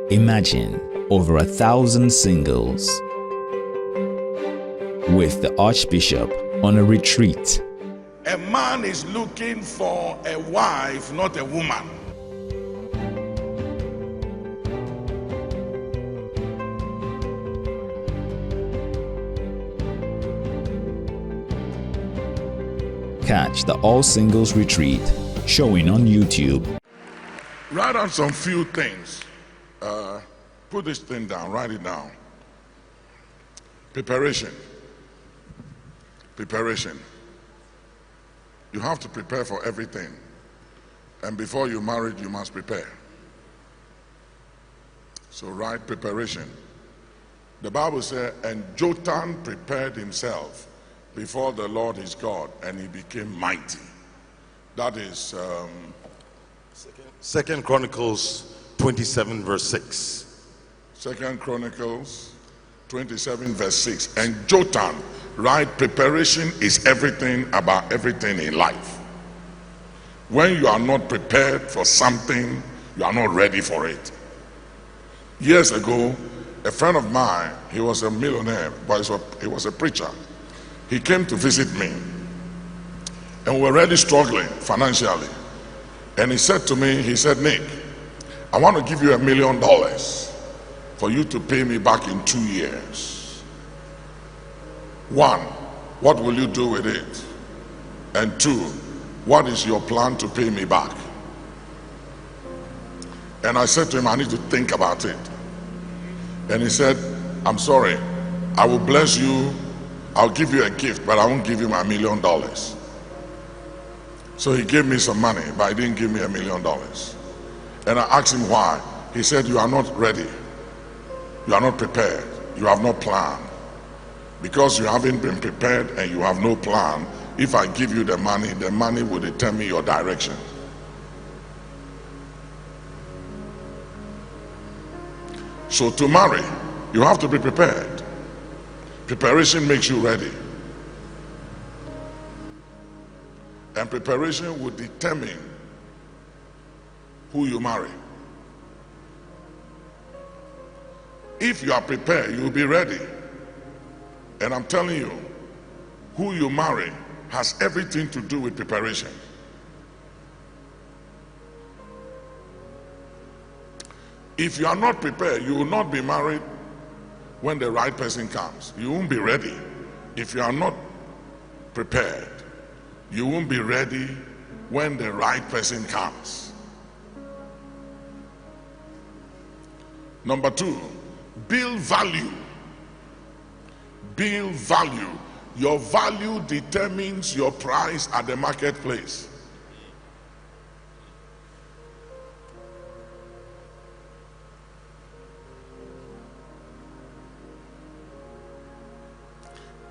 Imagine over 1,000 singles with the Archbishop on a retreat. A man is looking for a wife, not a woman. Catch the All Singles Retreat showing on YouTube. Write down some few things. Put this thing down, write it down. Preparation. Preparation. You have to prepare for everything. And before you marry, you must prepare. So write preparation. The Bible said, and Jotham prepared himself before the Lord his God, and he became mighty. That is Second Chronicles 27 verse 6. 2 Chronicles 27 verse 6. And Jotham, right? Preparation is everything about everything in life. When you are not prepared for something, you are not ready for it. Years ago, a friend of mine, he was a millionaire, but he was a preacher. He came to visit me, and we were really struggling financially. And he said to me, he said, Nick, I want to give you $1 million for you to pay me back in 2 years. One, what will you do with it? And two, what is your plan to pay me back? And I said to him, I need to think about it. And he said, I'm sorry, I will bless you, I'll give you a gift, but I won't give you my $1 million. So he gave me some money, but he didn't give me $1 million. And I asked him why. He said, you are not ready. You are not prepared. You have no plan. Because you haven't been prepared and you have no plan, if I give you the money will determine your direction. So to marry, you have to be prepared. Preparation makes you ready. And preparation will determine who you marry. If you are prepared, you will be ready. And I'm telling you, who you marry has everything to do with preparation. If you are not prepared, you will not be married when the right person comes. You won't be ready. If you are not prepared, you won't be ready when the right person comes. Number two, build value. Build value. Your value determines your price at the marketplace.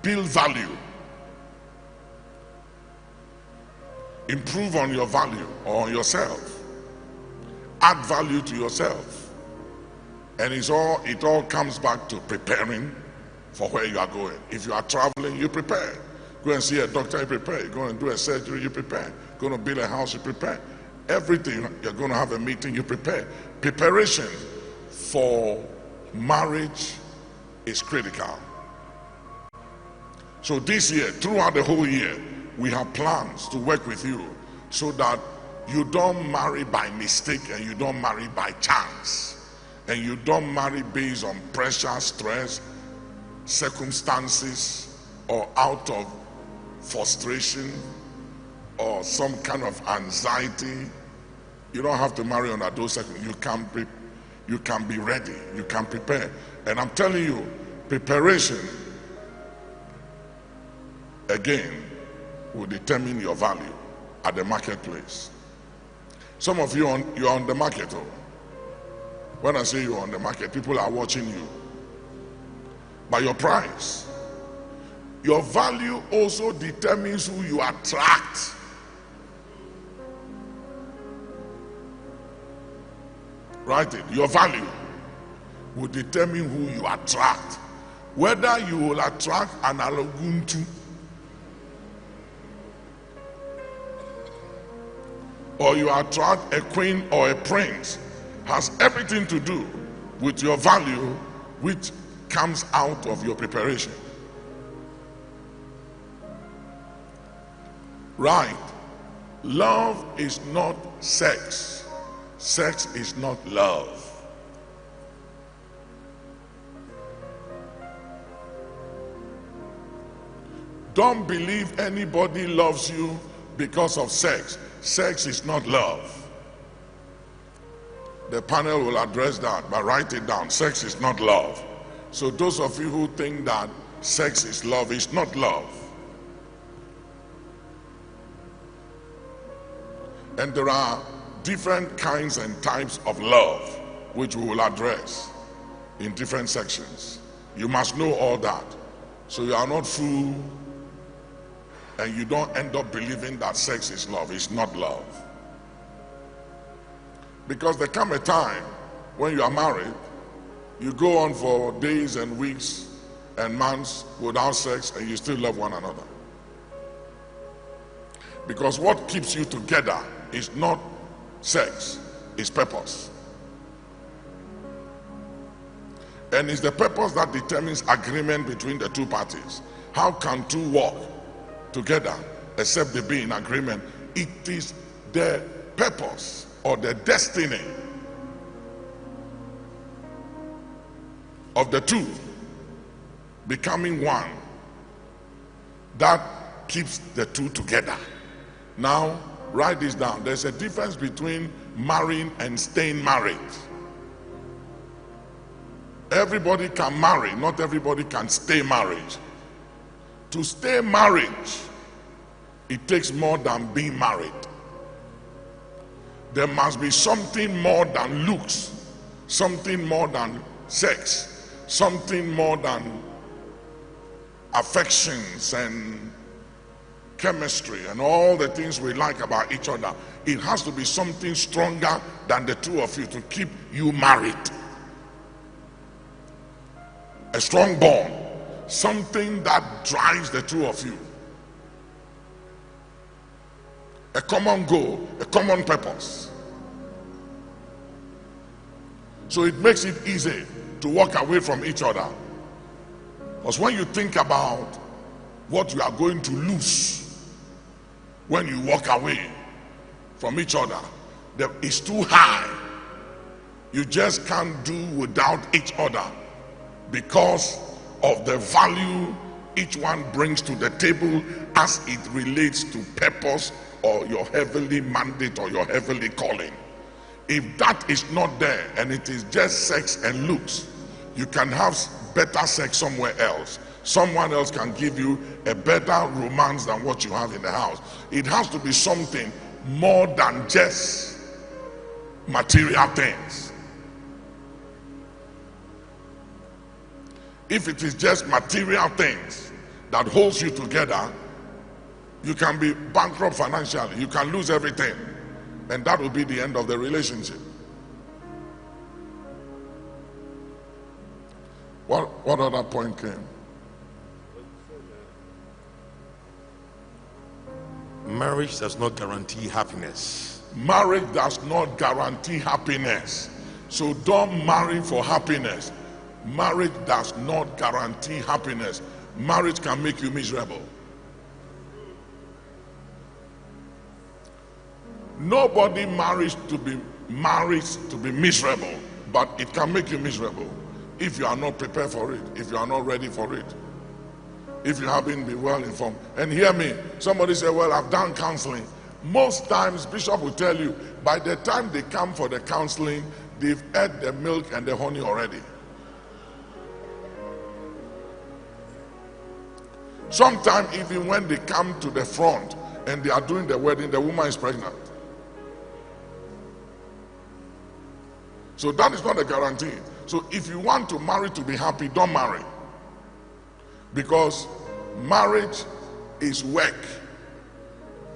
Build value. Improve on your value or on yourself. Add value to yourself. And it all comes back to preparing for where you are going. If you are traveling, you prepare. Go and see a doctor, you prepare. Go and do a surgery, you prepare. Go to build a house, you prepare. Everything, you're going to have a meeting, you prepare. Preparation for marriage is critical. So this year, throughout the whole year, we have plans to work with you so that you don't marry by mistake and you don't marry by chance. And you don't marry based on pressure, stress, circumstances, or out of frustration or some kind of anxiety. You don't have to marry under those circumstances. You can be ready. You can prepare. And I'm telling you, preparation again will determine your value at the marketplace. Some of you you're on the market. Oh. When I say you're on the market, people are watching you by your price. Your value also determines who you attract. Write it. Your value will determine who you attract. Whether you will attract an alaguntu or you attract a queen or a prince has everything to do with your value, which comes out of your preparation. Right? Love is not sex. Sex is not love. Don't believe anybody loves you because of sex. Sex is not love. The panel will address that, but write it down. Sex is not love. So those of you who think that sex is love, it's not love. And there are different kinds and types of love which we will address in different sections. You must know all that, so you are not fooled and you don't end up believing that sex is love. It's not love. Because there come a time when you are married, you go on for days and weeks and months without sex, and you still love one another. Because what keeps you together is not sex, it's purpose. And it's the purpose that determines agreement between the two parties. How can two walk together except they be in agreement? It is the purpose or the destiny of the two becoming one that keeps the two together. Now, write this down. There's a difference between marrying and staying married. Everybody can marry, not everybody can stay married. To stay married, it takes more than being married. There must be something more than looks, something more than sex, something more than affections and chemistry and all the things we like about each other. It has to be something stronger than the two of you to keep you married. A strong bond, something that drives the two of you. A common goal, a common purpose. So it makes it easy to walk away from each other. Because when you think about what you are going to lose when you walk away from each other, it's too high. You just can't do without each other because of the value each one brings to the table as it relates to purpose or your heavenly mandate or your heavenly calling. If that is not there and it is just sex and looks, you can have better sex somewhere else. Someone else can give you a better romance than what you have in the house. It has to be something more than just material things. If it is just material things that holds you together, you can be bankrupt financially. You can lose everything. And that will be the end of the relationship. What other point came? Marriage does not guarantee happiness. Marriage does not guarantee happiness. So don't marry for happiness. Marriage does not guarantee happiness. Marriage can make you miserable. Nobody marries to be miserable, but it can make you miserable if you are not prepared for it, if you are not ready for it, if you haven't been well informed. And hear me, somebody say, well, I've done counseling. Most times, Bishop will tell you, by the time they come for the counseling, they've had the milk and the honey already. Sometimes even when they come to the front and they are doing the wedding, the woman is pregnant. So that is not a guarantee. So if you want to marry to be happy, don't marry. Because marriage is work.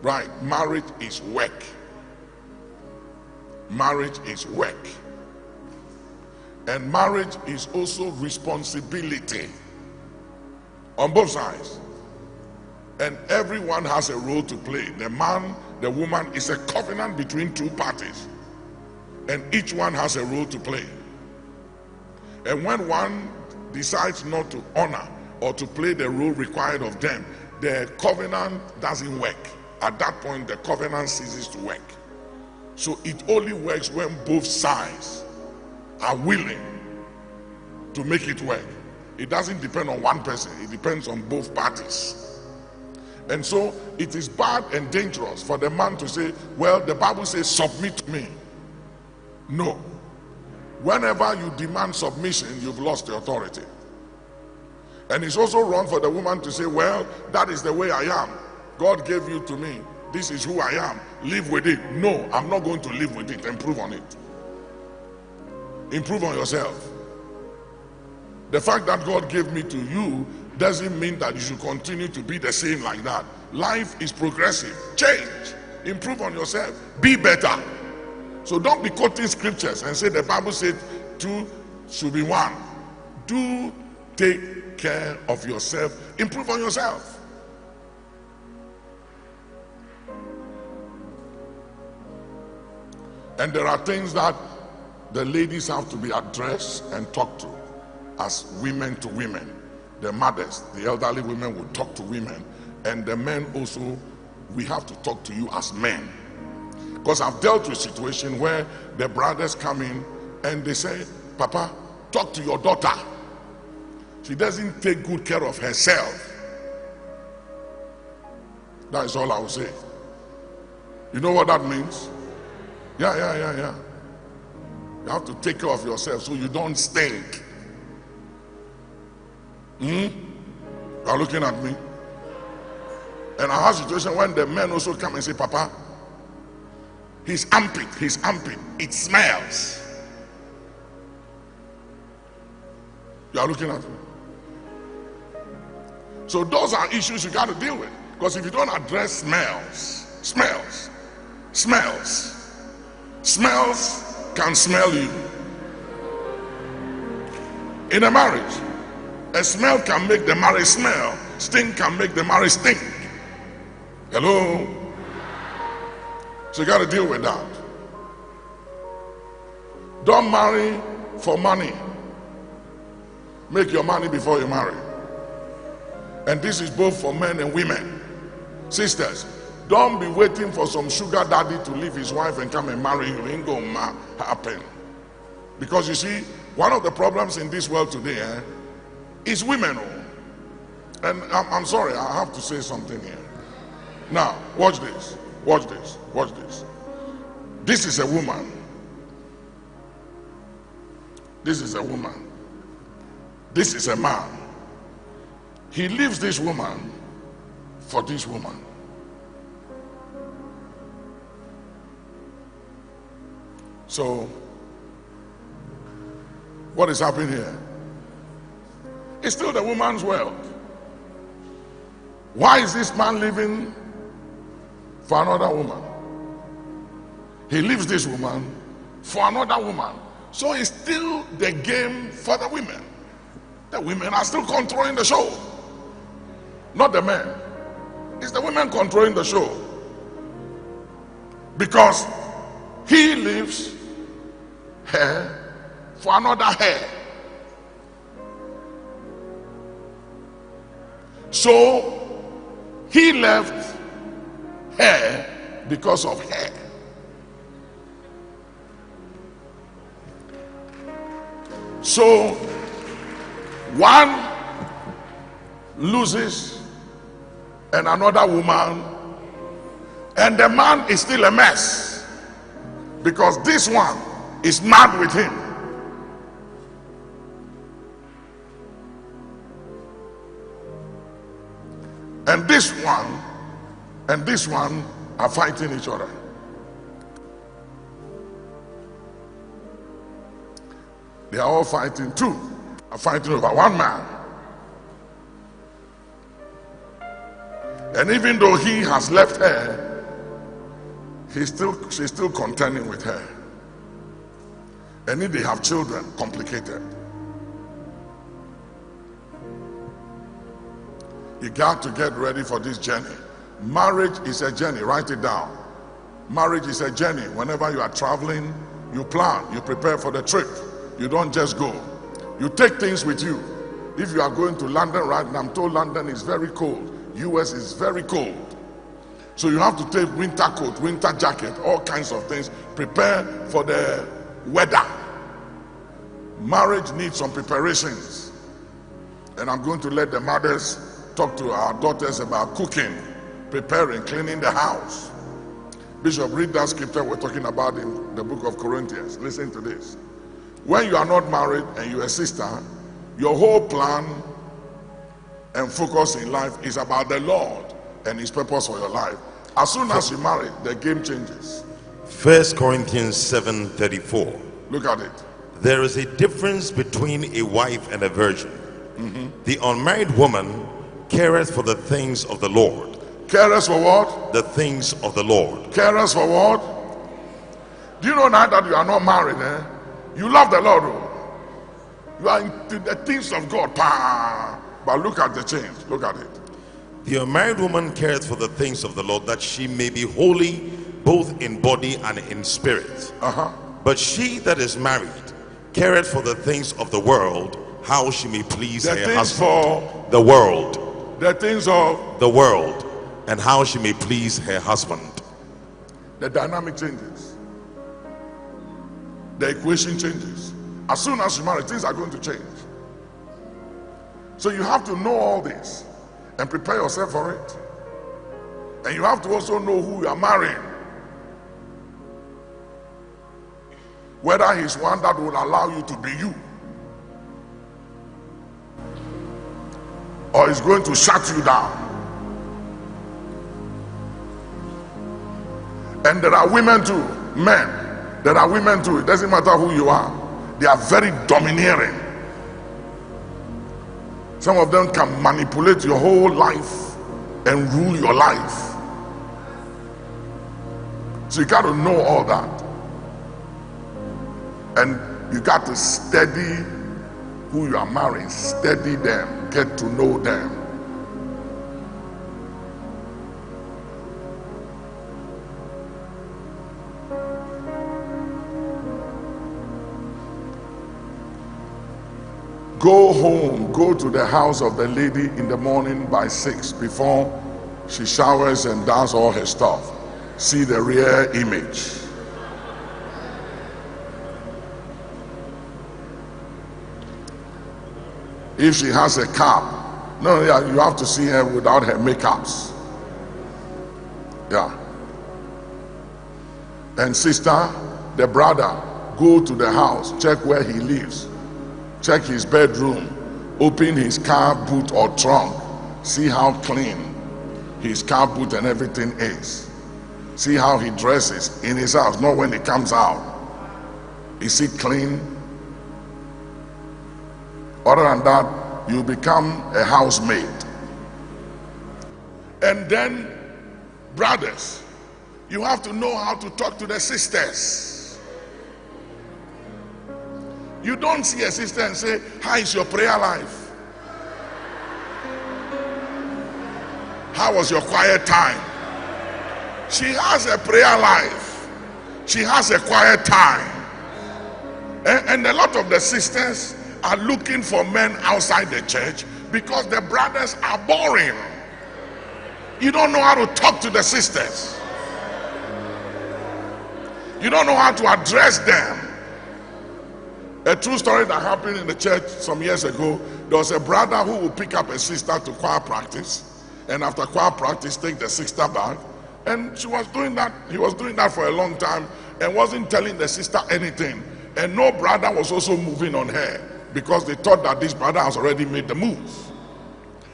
Right? Marriage is work. Marriage is work. And marriage is also responsibility on both sides. And everyone has a role to play. The man, the woman is a covenant between two parties, and each one has a role to play. And when one decides not to honor or to play the role required of them, the covenant doesn't work. At that point, the covenant ceases to work. So it only works when both sides are willing to make it work. It doesn't depend on one person, it depends on both parties. And so it is bad and dangerous for the man to say, well, the Bible says submit to me. No. Whenever you demand submission, you've lost the authority. And it's also wrong for the woman to say, well, that is the way I am. God gave you to me. This is who I am. Live with it. No, I'm not going to live with it. Improve on it. Improve on yourself. The fact that God gave me to you doesn't mean that you should continue to be the same like that. Life is progressive. Change. Improve on yourself. Be better. So don't be quoting scriptures and say the Bible said two should be one. Do take care of yourself. Improve on yourself. And there are things that the ladies have to be addressed and talked to as women to women. The mothers, the elderly women will talk to women, and the men also, we have to talk to you as men. Because I've dealt with a situation where the brothers come in and they say, Papa, talk to your daughter. She doesn't take good care of herself. That is all I will say. You know what that means? Yeah. You have to take care of yourself so you don't stink. You are looking at me. And I have a situation when the men also come and say, Papa, his armpit, it smells. You are looking at me. So those are issues you got to deal with. Because if you don't address smells can smell you. In a marriage, a smell can make the marriage smell. Stink can make the marriage stink. Hello? So you got to deal with that. Don't marry for money. Make your money before you marry. And this is both for men and women. Sisters, don't be waiting for some sugar daddy to leave his wife and come and marry you. It ain't gonna happen. Because you see, one of the problems in this world today is women. And I'm sorry, I have to say something here. Now, watch this. This is a woman. This is a woman. This is a man. He leaves this woman for this woman. So, what is happening here? It's still the woman's world. Why is this man living for another woman? He leaves this woman for another woman. So it's still the game for the women. The women are still controlling the show. Not the men. It's the women controlling the show. Because he leaves her for another her. So he left her because of her. So one loses and another woman, and the man is still a mess because this one is mad with him. And this one are fighting each other. They are all fighting. Two are fighting over one man. And even though he has left her, she's still contending with her. And if they have children, complicated. You got to get ready for this journey. Marriage is a journey. Write it down. Marriage is a journey. Whenever you are traveling, you plan, you prepare for the trip. You don't just go. You take things with you. If you are going to London right now, I'm told London is very cold. US is very cold. So you have to take winter coat, winter jacket, all kinds of things. Prepare for the weather. Marriage needs some preparations. And I'm going to let the mothers talk to our daughters about cooking, preparing, cleaning the house. Bishop, read that scripture we're talking about in the book of Corinthians. Listen to this. When you are not married and you're a sister, your whole plan and focus in life is about the Lord and his purpose for your life. As soon as you marry, the game changes. 1 Corinthians 7:34. Look at it. There is a difference between a wife and a virgin. The unmarried woman careth for the things of the Lord. Carers for what? The things of the Lord. Carers for what? Do you know now that you are not married? You love the Lord. You are into the things of God. But look at the change. Look at it. The unmarried woman careth for the things of the Lord, that she may be holy both in body and in spirit. But she that is married careth for the things of the world, how she may please The her things husband. for The world. the things of The world. And how she may please her husband. the dynamic changes. The equation changes. As soon as you marry, things are going to change. So you have to know all this and prepare yourself for it. And you have to also know who you are marrying. Whether he's one that will allow you to be you, or he's going to shut you down. And there are women too, men. There are women too. It doesn't matter who you are. They are very domineering. Some of them can manipulate your whole life and rule your life. So you got to know all that. And you got to study who you are marrying. Study them. Get to know them. Go home, go to the house of the lady in the morning by 6 before she showers and does all her stuff. See the real image. If she has a cap, no, yeah, you have to see her without her makeups. Yeah. And sister, the brother, go to the house, check where he lives. Check his bedroom, open his car boot or trunk, see how clean his car boot and everything is. See how he dresses in his house, not when he comes out. Is he clean? Other than that, you become a housemaid. And then, brothers, you have to know how to talk to the sisters. You don't see a sister and say, how is your prayer life? How was your quiet time? She has a prayer life. She has a quiet time. And a lot of the sisters are looking for men outside the church because the brothers are boring. You don't know how to talk to the sisters. You don't know how to address them. A true story that happened in the church some years ago. There was a brother who would pick up a sister to choir practice, and after choir practice take the sister back. And she was doing that, he was doing that for a long time and wasn't telling the sister anything. And no brother was also moving on her because they thought that this brother has already made the move.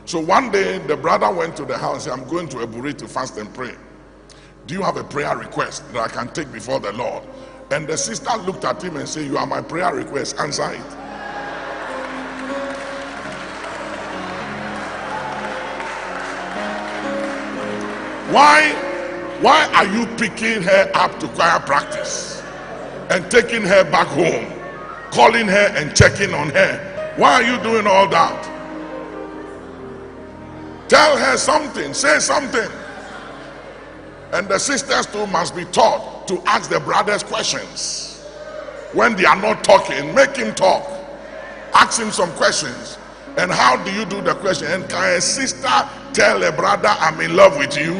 So one day the brother went to the house and said, I'm going to Eburi to fast and pray. Do you have a prayer request that I can take before the Lord? And the sister looked at him and said, you are my prayer request, answer it. Why are you picking her up to choir practice and taking her back home, calling her and checking on her? Why are you doing all that? Tell her something, say something. And the sisters too must be taught to ask the brothers questions. When they are not talking, make him talk. Ask him some questions. And how do you do the question? And can a sister tell a brother, I'm in love with you?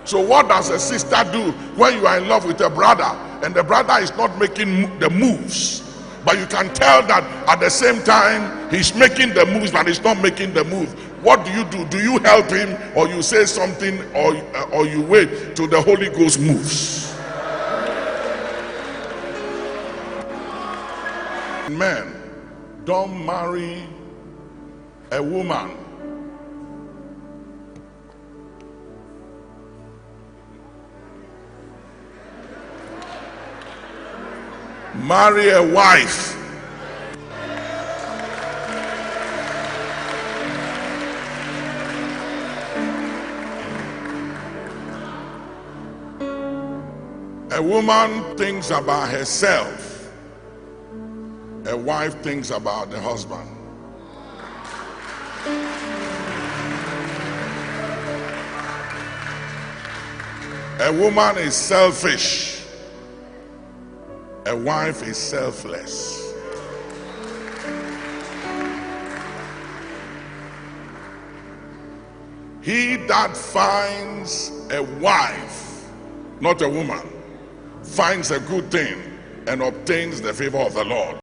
So what does a sister do when you are in love with a brother and the brother is not making the moves? But you can tell that at the same time he's making the moves but he's not making the move. What do? Do you help him, or you say something, or you wait till the Holy Ghost moves? Men, don't marry a woman marry a wife a woman thinks about herself, a wife thinks about the husband. A woman is selfish, a wife is selfless. He that finds a wife, not a woman, finds a good thing and obtains the favor of the Lord.